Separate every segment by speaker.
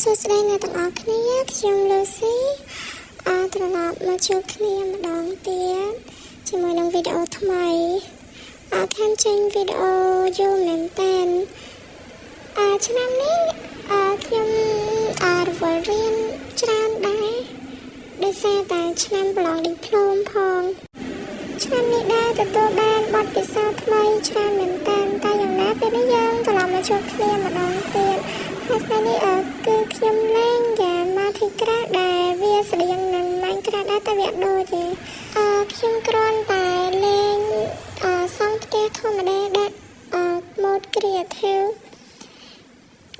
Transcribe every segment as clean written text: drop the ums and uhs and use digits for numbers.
Speaker 1: សួស្តីអ្នកទាំងអស់គ្នាខ្ញុំលូស៊ីត្រឡប់មកជួបគ្នាម្ដងទៀតជាមួយនឹងវីដេអូថ្មីខាងចេញវីដេអូយូរមែនតើឆ្នាំនេះខ្ញុំរវល់រៀនច្រើនដែរដោយសារតែឆ្នាំប្រឡងឌីប្លូមផងឆ្នាំនេះដែរទទួលបានបទពិសោធន៍ថ្មីច្រើនមែនតើតែយ៉ាងណាពេលនេះយើងត្រឡប់មកជួបគ្នាម្ដងទៀតហើយថ្ងៃនេះគឺខ្ញុំលេងហ្គេម Minecraft ដែលវាស្តៀងនឹង Minecraft ដែរតែវាអត់ដូចទេខ្ញុំគ្រាន់តែលេងសង់ផ្ទះធម្មតាដាក់ mode creative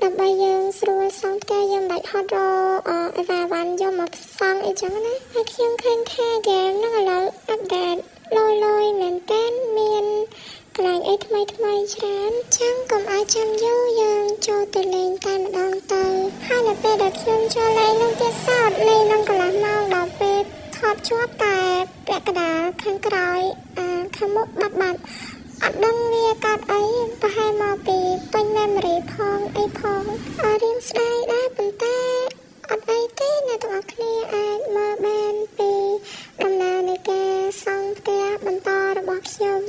Speaker 1: ដើម្បីយើងស្រួលសង់ផ្ទះយើងមិនបាច់ហត់រអីវ៉ាន់យកមកសង់អីចឹងណាហើយខ្ញុំឃើញថាហ្គេមហ្នឹងឥឡូវអាប់ដេតលយមែនតើមានកន្លែងអីថ្មីច្រើនចឹងកុំឲ្យចាំយូរយើងចូលទៅលេងតែម្ដងទៅហើយនៅពេលដែលខ្ញុំចូលលេងនឹងទៀតសោតលេងនឹងកន្លះម៉ោងដល់ពេលថតជាប់តែពាក់កណ្ដាលខាងក្រោយខាងមុខបាត់អត់ដឹងវាកាត់អីប្រហែលមកពីពេញ memory ផងអីផងរៀងស្ដាយដែរប៉ុន្តែអត់អីទេអ្នកទាំងអស់គ្នាអាចមើលបានពីដំណើរនៃការសង់ផ្ទះបន្តរបស់ខ្ញុំ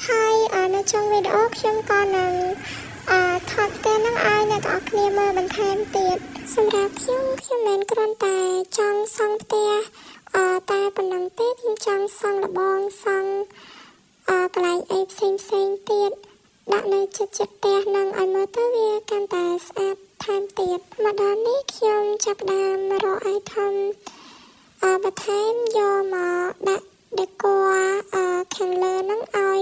Speaker 1: ហើយនៅចុងវីដេអូខ្ញុំក៏នឹងថតផ្ទះហ្នឹងឲ្យអ្នកទាំងអស់គ្នាមើលបន្ថែមទៀតសម្រាប់ខ្ញុំមិនគ្រាន់តែចង់សង់ផ្ទះតែប៉ុណ្ណឹងទេខ្ញុំចង់សង់លបងសង់កន្លែងអីផ្សេងទៀតដាក់នៅជិតផ្ទះហ្នឹងឲ្យមើលទៅវាកាន់តែស្អាតថែមទៀតមកដល់នេះខ្ញុំចាប់ផ្ដើមរក item បន្ថែមយកមកដាក់ decor ខាងលើហ្នឹងឲ្យ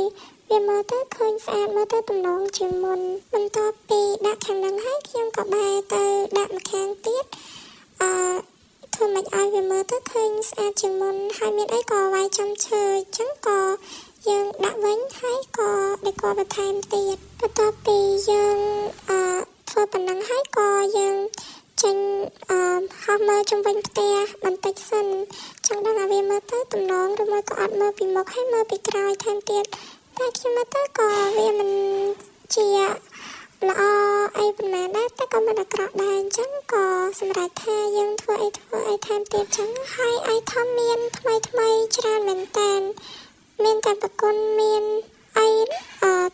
Speaker 1: វាមើលទៅឃើញស្អាតមើលទៅទំនងជាងមុនបន្ទាប់ពីដាក់ខាងហ្នឹងហើយខ្ញុំក៏បែរទៅដាក់ម្ខាងទៀតធ្វើម៉េចឲ្យវាមើលទៅឃើញស្អាតជាងមុនហើយមានអីក៏វាយចំឈើអញ្ចឹងក៏យើងដាក់វិញហើយក៏decorបន្ថែមទៀតបន្ទាប់ពីយើងធ្វើប៉ុណ្ណឹងហើយក៏យើងចេញហោះមើលជុំវិញផ្ទះបន្តិចសិនចង់ដឹងថាវាមើលទៅទំនងឬមួយក៏អត់មើលពីមុខហើយមើលពីក្រោយថែមទៀតតែខ្ញុំមើលទៅក៏វាមិនជាល្អអីប៉ុន្មានដែរតែក៏មិនអាក្រក់ដែរអញ្ចឹងក៏សម្រាប់ថាយើងធ្វើអីថែមទៀតអញ្ចឹងហើយ item មានថ្មីច្រើនមែនតើមានតែប្រគុណមានអី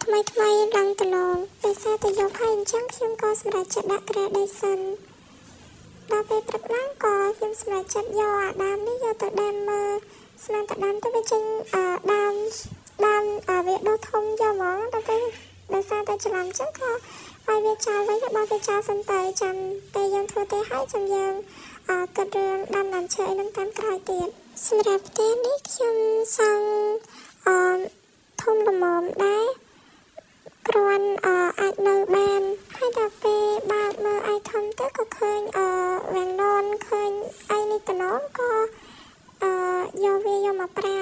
Speaker 1: ថ្មីឡើងទៅឡងដោយសារតែយកហើយអញ្ចឹងខ្ញុំក៏សម្រាប់ចិត្តដាក់ gradation ដល់ពេលព្រឹកឡើងក៏ខ្ញុំសម្រាប់ចិត្តយកអាដាមនេះយកទៅដាំមើលស្មានតែដាំទៅវាចេញដាំវាដុះធំយកហ្មងដល់ពេលដោយសារតែច្រឡំចឹងក៏ឲ្យវាចោលវិញបើវាចោលសិនទៅចាំពេលយើងធ្វើទេហើយចាំយើងគិតរឿងដាំឈើអីនឹងតាមក្រោយទៀតសម្រាប់ផ្ទះនេះខ្ញុំសង់ធំល្មមដែរគ្រាន់អាចនៅបានហើយដល់ពេលបើកមើល item ទៅក៏ឃើញវាំងននឃើញអីនេះតំណងក៏យកវាយកមកប្រើ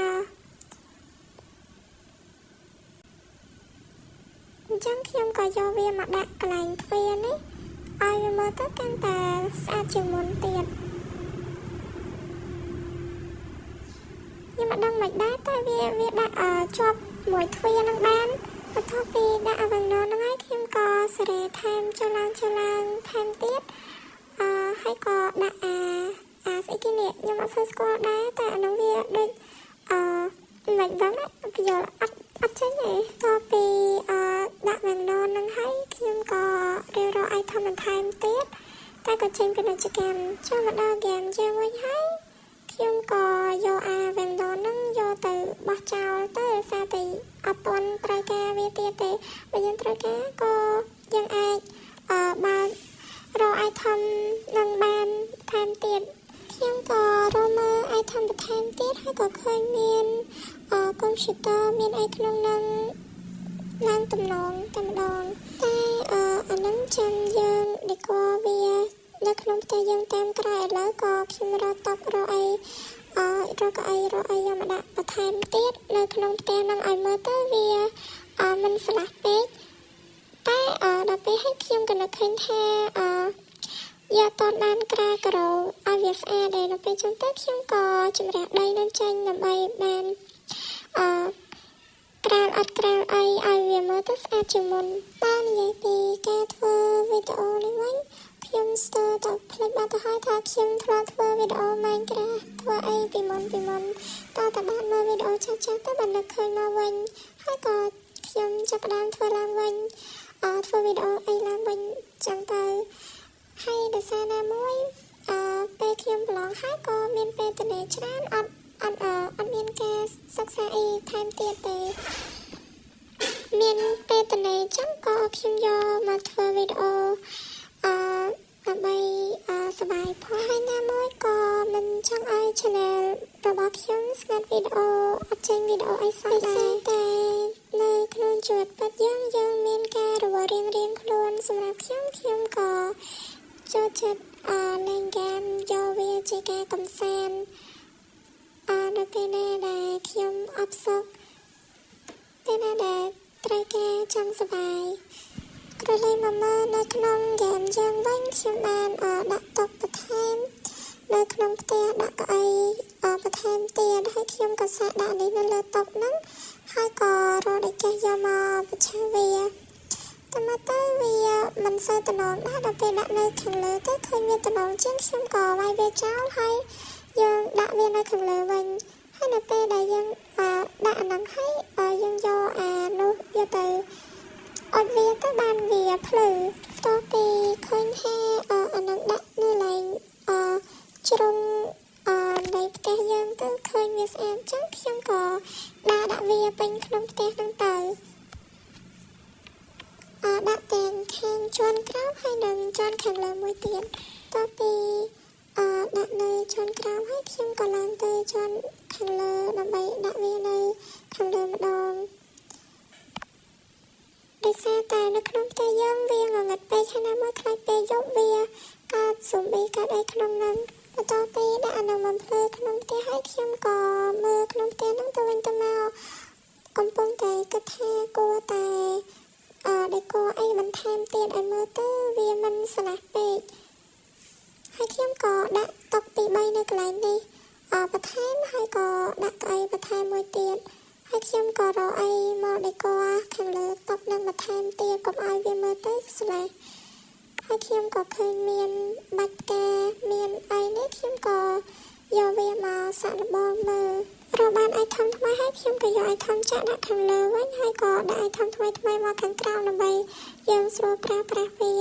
Speaker 1: អញ្ចឹងខ្ញុំក៏យកវាមកដាក់កន្លែងទ្វារនេះឲ្យវាមើលទៅកាន់តែស្អាតជាងមុនទៀតខ្ញុំមិនដឹងមិនដែរតែវាដាក់ជាប់មួយទ្វារនឹងបានបន្ទាប់ពីដាក់អាវ៉ាន់ណនហ្នឹងហើយខ្ញុំក៏សេរីថែមចូលឡើងថែមទៀតហើយក៏ដាក់ស្អីគេនេះខ្ញុំអត់សូវស្គាល់ដែរតែអានោះវាដូចមិនដឹងវាយល់អត់ចេញទេតពីដាក់វាំងននហ្នឹងហើយខ្ញុំក៏រៀបរក item បន្ថែមទៀតតែក៏ចេញពាណិជ្ជកម្មចូលមកដល់ហ្គេមយើងវិញហើយខ្ញុំក៏យកវាំងននហ្នឹងយកទៅបោះចោលទៅដោយសារតែអត់ទាន់ត្រូវការវាទៀតទេបើយើងត្រូវការក៏យើងអាចបើករក item នឹងបានថែមទៀតខ្ញុំក៏រកមើល item បន្ថែមទៀតហើយក៏ឃើញមានកុំព្យូទ័រមានអីក្នុងនឹងឡើងទំនងតែម្ដងតែអាហ្នឹងចាំយើង decor វានៅក្នុងផ្ទះយើងតាមក្រោយឥឡូវក៏ខ្ញុំរកតុករកអីយកមកដាក់បន្ថែមទៀតនៅក្នុងផ្ទះហ្នឹងឲ្យមើលទៅវាមិនស្លាស់ពេកតែដល់ពេលឲ្យខ្ញុំក៏នឹកឃើញថាយកតនបានក្រៅក្រោឲ្យវាស្អាតដែរដល់ពេលចឹងទៅខ្ញុំក៏ជំរះដីនឹងចេញដើម្បីបានក្រៅអត់ក្រៅអីឲ្យវាមើលទៅស្អាតជាងមុនបាននិយាយពីការធ្វើវីដេអូនេះវិញខ្ញុំ Store តផ្លេចបាត់ទៅហើយថាខ្ញុំធ្លាប់ធ្វើវីដេអូ Minecraft ធ្វើអីពីមុនតតែបានមើលវីដេអូចាស់ៗទៅបាននឹកឃើញមកវិញហើយក៏ខ្ញុំចាប់ផ្ដើមធ្វើឡើងវិញធ្វើវីដេអូអីឡើងវិញចឹងទៅហើយដោយសារណាមួយពេលខ្ញុំប្រឡងហើយក៏មានពេលទនេច្រើនអត់មានការសិក្សាអីថែមទៀតទេមានពេលទនេចឹងក៏ខ្ញុំយកមកធ្វើវីដេអូដើម្បីសប្បាយផងហើយណាមួយក៏មិនចង់ឲ្យ channel របស់ខ្ញុំស្ងាត់វីដេអូអត់ចេញវីដេអូអីសោះដែរតែនៅក្នុងជីវិតពិតយើងមានការរវល់រៀងខ្លួនសម្រាប់ខ្ញុំក៏ចូលចិត្តលេងហ្គេមយកវាជាការកម្សាន្តនៅពេលណាដែលខ្ញុំអបសុខពេលណាដែលត្រូវការចង់សប្បាយក៏លេងមកមើលនៅក្នុងហ្គេមយើងវិញខ្ញុំបានដាក់តុបន្ថែមនៅក្នុងផ្ទះដាក់កៅអីបន្ថែមទៀតហើយខ្ញុំក៏សាកដាក់នេះនៅលើតុហ្នឹងហើយក៏រកដូចចេះយកមកបញ្ឆេះវាតែមកទៅវាមិនសូវតំណងដែរដល់ពេលដាក់នៅខាងលើទៅឃើញវាតំណងជាងខ្ញុំក៏វាយវាចោលហើយយើងដាក់វានៅខាងលើវិញហើយនៅពេលដែលយើងដាក់អាហ្នឹងហើយយើងយកនោះយកទៅអត់វាទៅបានវាភ្លឺតោះពីឃើញថាអាហ្នឹងដាក់នៅឡែងជ្រុងនៃផ្ទះយើងទៅឃើញវាស្អាតចឹងខ្ញុំក៏ដាក់វាពេញក្នុងផ្ទះហ្នឹងទៅដាក់ទាំងខាងជាន់ក្រោមហើយនិងជាន់ខាងលើមួយទៀតតោះពីដាក់នៅជាន់ក្រោមហើយខ្ញុំក៏ឡើងទៅជាន់ខាងលើដើម្បីដាក់វានៅខាងលើម្ដងដោយសារតែនៅក្នុងផ្ទះយើងវាងងឹតពេកហើយណាមួយខ្លាចពេលយប់វាកើតស៊ូមប៊ីកើតអីក្នុងហ្នឹងបន្ទាប់ពីដាក់អានោះមកភ្លើក្នុងផ្ទះហើយខ្ញុំក៏មើលក្នុងផ្ទះហ្នឹងទៅវិញទៅមកកំពុងតែគិតថាគួរតែដេកូអីបន្ថែមទៀតឲ្យមើលទៅវាមិនស្លាស់ពេកហើយខ្ញុំក៏ដាក់តុពី3នៅកន្លែងនេះបន្ថែមហើយក៏ដាក់កៅអីបន្ថែមមួយទៀតហើយខ្ញុំក៏រកអីមកដេកូខាងលើតុនឹងបន្ថែមទៀតកុំឲ្យវាមើលទៅស្លាស់ហើយខ្ញុំក៏ឃើញមានបាច់ផ្កាមានអីនេះខ្ញុំក៏យកវាមកសាក់លបងមើលរកបានអីធំថ្មីហើយខ្ញុំក៏យកអីធំចាក់ដាក់ខាងលើវិញហើយក៏ដាក់អីធំថ្មីមកខាងក្រោមដើម្បីយើងស្រួលប្រើប្រាស់វា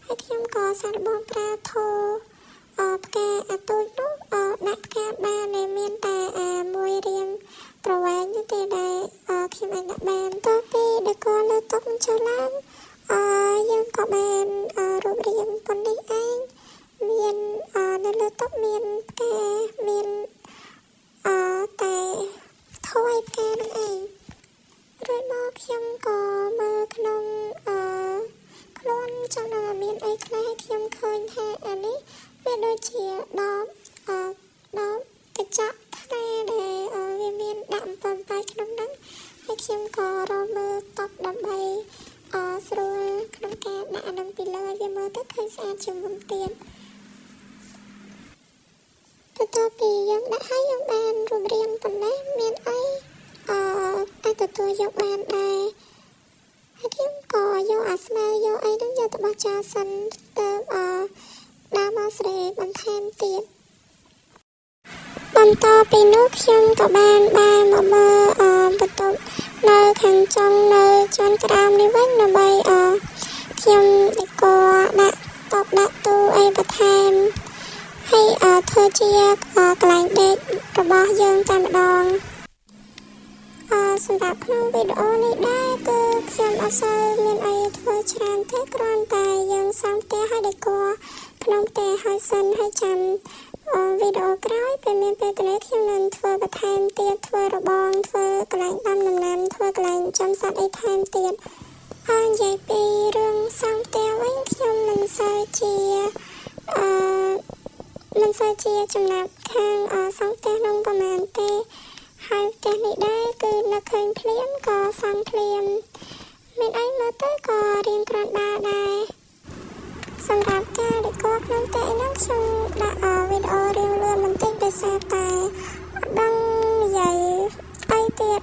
Speaker 1: ហើយខ្ញុំក៏សាក់លបងប្រើធូផ្កាទូចនោះដាក់ផ្កាបានដែលមានតែមួយរៀងប្រវែងទេដែលខ្ញុំអាចដាក់បានតទៅពីដេកូលើតុចុះឡើងយើងក៏បានរូបរាងប៉ុណ្នេះឯងមាននៅលើតុមានផ្កាមានតែថយផ្កានឹងឯងរួចមកខ្ញុំក៏មើលក្នុងខ្លួនចំណងមានអីខ្លះខ្ញុំឃើញថាអានេះវាដូចជាដបកញ្ចក់ថ្នេរដែលវាមានដាក់អំប៉ុនបាយក្នុងហ្នឹងហើយខ្ញុំក៏រកមើលតុដើម្បីស្រួលក្នុងការដាក់អានឹងពីលើវាមើលទៅឃើញស្អាតជាងមុនទៀតបន្ទាប់ពីយើងដាក់ហើយយើងបានរូបរាងប៉ុណ្ណេះមានអីតែទទួលយកបានដែរហើយខ្ញុំក៏យកអាស្មៅយកអីហ្នឹងយកទៅបោះចោលសិនទៅដាក់មកស្រេបន្ថែមទៀតបន្តពីនោះខ្ញុំក៏បានមកមើលបន្ទប់នៅខាងចុងនៅជាន់ក្រោមនេះវិញដើម្បីខ្ញុំដេកូដាក់តុដាក់ទូអីបន្ថែមហើយធ្វើជាកន្លែងដេករបស់យើងតែម្ដងសម្រាប់ក្នុងវីដេអូនេះដែរគឺខ្ញុំអត់សូវមានអីធ្វើច្រើនទេគ្រាន់តែយើងសង់ផ្ទះឲ្យដេកូក្នុងផ្ទះឲ្យសិនហើយចាំវីដេអូក្រោយពេលមានពេលទៅខ្ញុំនឹងធ្វើបន្ថែមទៀតធ្វើរបងធ្វើកន្លែងដាំដំណាំធ្វើកន្លែងចំសត្វអីថែមទៀតហើយនិយាយពីរឿងសង់ផ្ទះវិញខ្ញុំមិនសូវជាចំណាប់ខាងសង់ផ្ទះនោះប្រហែលទេហើយផ្ទះនេះដែរគឺនៅឃើញភ្លាមក៏សង់ភ្លាមមានអីមើលទៅក៏រៀងក្រាន់ដែរសម្រាប់ការដេកូក្នុងផ្ទះហ្នឹងខ្ញុំដាក់វីដេអូរៀងលឿនបន្តិចដោយសារតែអត់ដឹងនិយាយអីទៀត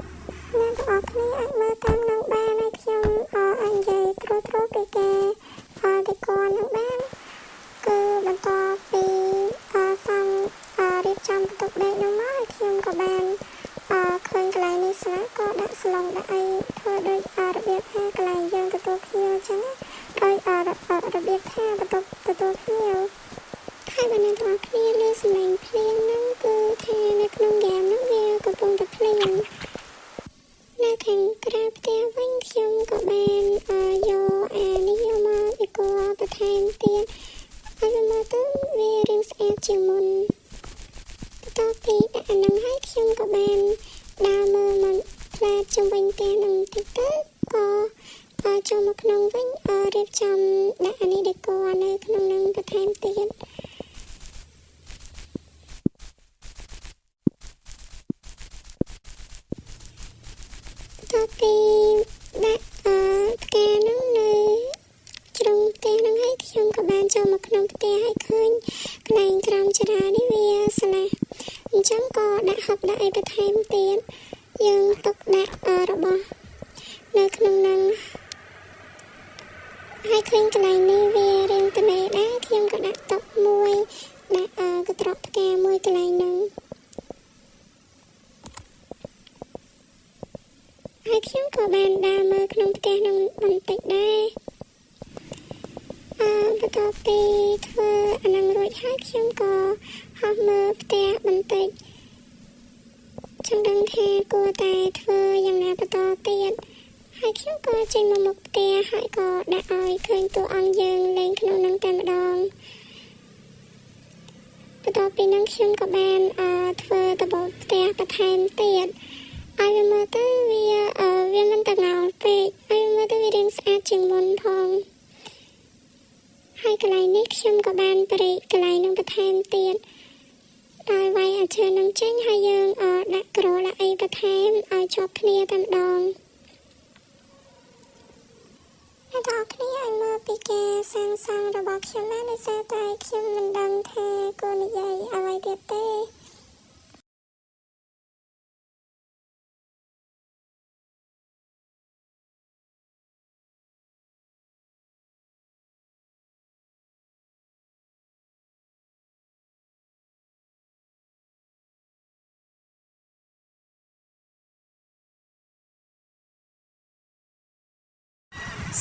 Speaker 1: អ្នកទាំងអស់គ្នាអាចមើលតាមនឹងបានហើយខ្ញុំអាចនិយាយគ្រូពីការដេកូហ្នឹងបានគឺ ថាបន្ទប់ទទួលភ្ញៀវហើយបើអ្នកទាំងអស់គ្នាលើសំឡេងភ្លៀងហ្នឹងគឺថានៅក្នុងហ្គេមហ្នឹងវាកំពុងតែភ្លៀងនៅខាងក្រៅផ្ទះវិញខ្ញុំក៏បានយកអានេះយកមកអេកូបន្ថែមទៀតហើយវាមកទៅវារៀងស្អាតជាងមុនបន្ទាប់ពីដាក់អាហ្នឹងហើយខ្ញុំក៏បានដើរមើលមកផ្លែជុំវិញផ្ទះហ្នឹងតិចទៅក៏ចូលមកក្នុងវិញរៀបចំដាក់អានេះដេកូនៅក្នុងហ្នឹងបន្ថែមទៀតបន្ទាប់ពីដាក់ផ្កាហ្នឹងនៅជ្រុងផ្ទះហ្នឹងហើយខ្ញុំក៏បានចូលមកក្នុងផ្ទះហើយឃើញកន្លែងក្រោមច្រានេះវាស្លាស់អញ្ចឹងក៏ដាក់ហុកដាក់អីបន្ថែមទៀតយើងទុកដាក់របស់នៅក្នុងហ្នឹងហើយឃើញកន្លែងនេះវារៀងត្នេដែរខ្ញុំក៏ដាក់តុមួយដាក់កត្រកផ្កាមួយកន្លែងហ្នឹងហើយខ្ញុំក៏បានដើរមើលក្នុងផ្ទះហ្នឹងបន្តិចដែរបន្ទាប់ពីធ្វើអាហ្នឹងរួចហើយខ្ញុំក៏ហោះមើលផ្ទះបន្តិចចង់ដឹងថាគួរតែធ្វើយ៉ាងណាបន្តទៀតហើយខ្ញុំក៏ចេញមកមុខផ្ទះហើយក៏ដាក់ឲ្យឃើញតួអង្គយើងលេងក្នុងហ្នឹងតែម្ដងបន្ទាប់ពីហ្នឹងខ្ញុំក៏បានធ្វើដំបូលផ្ទះបន្ថែមទៀតឲ្យវាមើលទៅវាមិនតងោលពេកឲ្យមើលទៅវារៀងស្អាតជាងមុនផងហើយកន្លែងនេះខ្ញុំក៏បានបរិកន្លែងនឹងបន្ថែមទៀតដោយវាយអាឈើនឹងចេញហើយយើងដាក់ក្រដាក់អីបន្ថែមឲ្យជាប់គ្នាតែម្ដងអ្នកទាំងអស់គ្នាឲ្យមើលពីការសាងសង់របស់ខ្ញុំណាដោយសារតែខ្ញុំមិនដឹងថាគួរនិយាយអ្វីទៀតទេ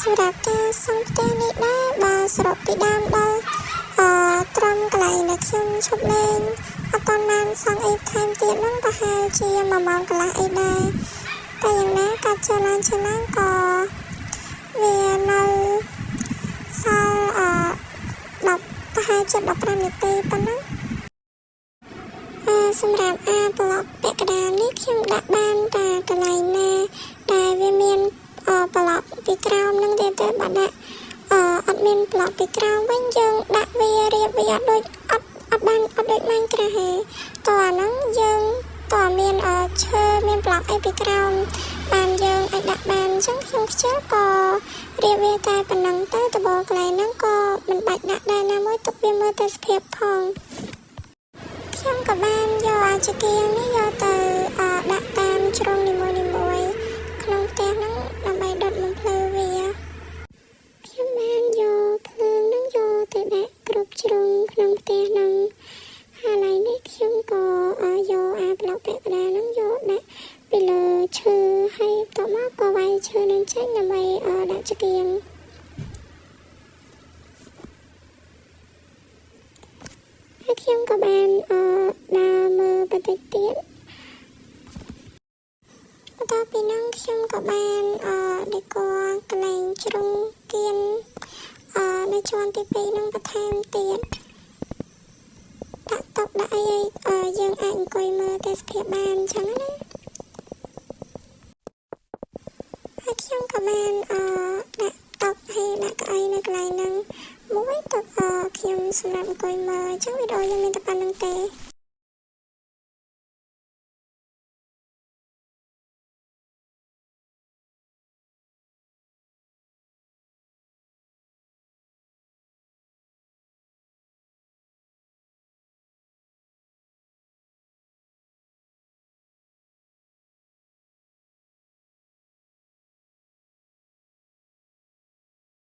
Speaker 1: សម្រាប់ការសង់ផ្ទះនេះដែរបើសរុបពីដើមដល់ត្រង់កន្លែងដែលខ្ញុំឈប់លេងអត់ទាន់បានសង់អីថែមទៀតហ្នឹងប្រហែលជា1ម៉ោងកន្លះអីដែរតែយ៉ាងណាការចលនាក៏វានៅសល់ប្រហែលជា15នាទីប៉ុណ្ណឹងសម្រាប់ប្លុកពាក់កណ្ដាលនេះខ្ញុំដាក់បានតែកន្លែងណាដែលវាមានប្លុកពីក្រោមនឹងទេបើដាក់អត់មានប្លុកពីក្រោមវិញយើងដាក់វារៀបវាអត់ដូចម៉ាញ់ក្រាហេតោះអាហ្នឹងយើងតើមានឈើមានប្លុកអីពីក្រោមបានយើងអាចដាក់បានអញ្ចឹងខ្ញុំខ្ជិលក៏រៀបវាតែប៉ុណ្ណឹងទៅដបកន្លែងហ្នឹងក៏មិនបាច់ដាក់ដែរណាមួយទុកវាមើលតែសភាពផងខ្ញុំក៏បានយកអាចកៀងនេះយកទៅដាក់តាមជ្រុងនីមួយៗក្នុងផ្ទះហ្នឹងដើម្បីដុតបំភ្លឺវាខ្ញុំបានយកភ្លើងហ្នឹងយកទៅដាក់គ្រប់ជ្រុងក្នុងផ្ទះហ្នឹងហើយឡើយនេះខ្ញុំក៏យកប្លុកពាក់កណ្ដាលហ្នឹងយកដាក់ពីលើឈើហើយបន្ទាប់មកក៏វាយឈើនឹងចេញដើម្បីដាក់ចកៀងហើយខ្ញុំក៏បានដើរមើលបន្តិចទៀតបន្ទាប់ពីហ្នឹងខ្ញុំក៏បានដេកូកន្លែងជ្រុងគៀននៅជាន់ទី2ហ្នឹងបន្ថែមទៀតដាក់តុដាក់អីយើងអាចអង្គុយមើលទេសភាពបានអញ្ចឹងណាហើយខ្ញុំក៏បានដាក់តុហើយដាក់កៅអីនៅកន្លែងហ្នឹងមួយតុខ្ញុំសម្រាប់អង្គុយមើលអញ្ចឹងវីដេអូយើងមានតែប៉ុណ្្នឹងទេ